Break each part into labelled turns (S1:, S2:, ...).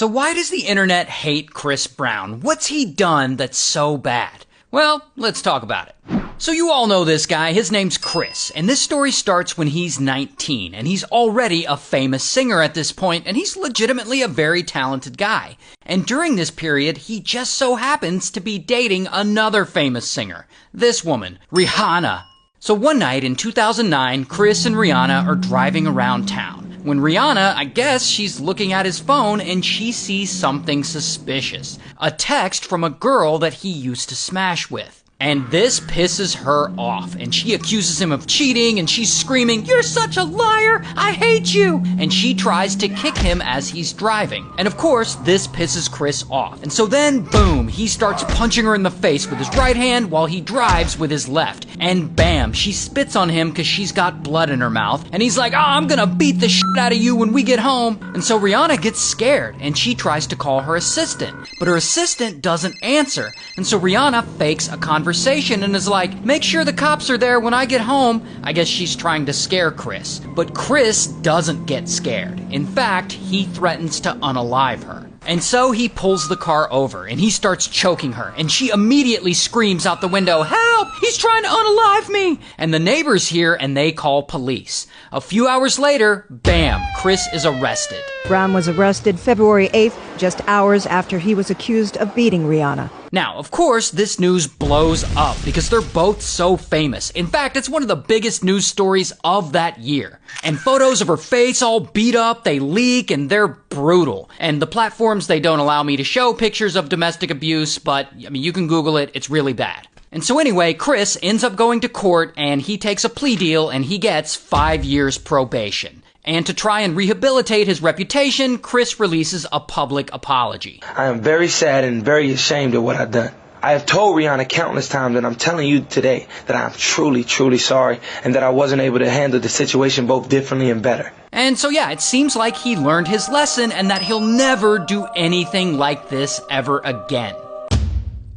S1: So why does the internet hate Chris Brown? What's he done that's so bad? Well, let's talk about it. So you all know this guy, his name's Chris, and this story starts when he's 19, and he's already a famous singer at this point, and he's legitimately a very talented guy. And during this period, he just so happens to be dating another famous singer, this woman, Rihanna. So one night in 2009, Chris and Rihanna are driving around town. When Rihanna, I guess she's looking at his phone and she sees something suspicious. A text from a girl that he used to smash with. And this pisses her off, and she accuses him of cheating, and she's screaming, "You're such a liar! I hate you!" And she tries to kick him as he's driving. And of course, this pisses Chris off. And so then, boom, he starts punching her in the face with his right hand while he drives with his left. And bam, she spits on him because she's got blood in her mouth. And he's like, "Oh, I'm gonna beat the shit out of you when we get home." And so Rihanna gets scared, and she tries to call her assistant. But her assistant doesn't answer. And so Rihanna fakes a conversation and is like, "Make sure the cops are there when I get home." I guess she's trying to scare Chris. But Chris doesn't get scared. In fact, he threatens to unalive her. And so he pulls the car over and he starts choking her, and she immediately screams out the window, "Help! He's trying to unalive me!" And the neighbors hear and they call police. A few hours later, bam, Chris is arrested.
S2: Brown was arrested February 8th, just hours after he was accused of beating Rihanna.
S1: Now, of course, this news blows up because they're both so famous. In fact, it's one of the biggest news stories of that year. And photos of her face all beat up, they leak, and they're brutal. And the platforms, they don't allow me to show pictures of domestic abuse, but, I mean, you can Google it, it's really bad. And so anyway, Chris ends up going to court, and he takes a plea deal, and he gets 5 years probation. And to try and rehabilitate his reputation, Chris releases a public apology.
S3: "I am very sad and very ashamed of what I've done. I have told Rihanna countless times, and I'm telling you today that I'm truly, truly sorry, and that I wasn't able to handle the situation both differently and better."
S1: And so yeah, it seems like he learned his lesson and that he'll never do anything like this ever again.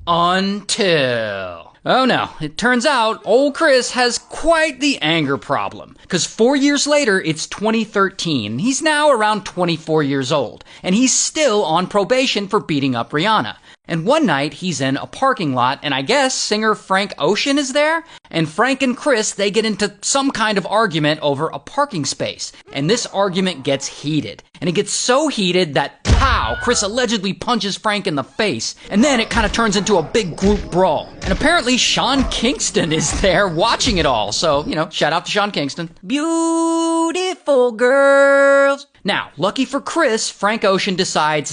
S1: Until... oh no, it turns out old Chris has quite the anger problem. Because 4 years later, it's 2013. He's now around 24 years old. And he's still on probation for beating up Rihanna. And one night, he's in a parking lot, and I guess singer Frank Ocean is there? And Frank and Chris, they get into some kind of argument over a parking space. And this argument gets heated. And it gets so heated that, pow, Chris allegedly punches Frank in the face. And then it kind of turns into a big group brawl. And apparently Sean Kingston is there watching it all. So, you know, shout out to Sean Kingston. Beautiful girls. Now, lucky for Chris, Frank Ocean decides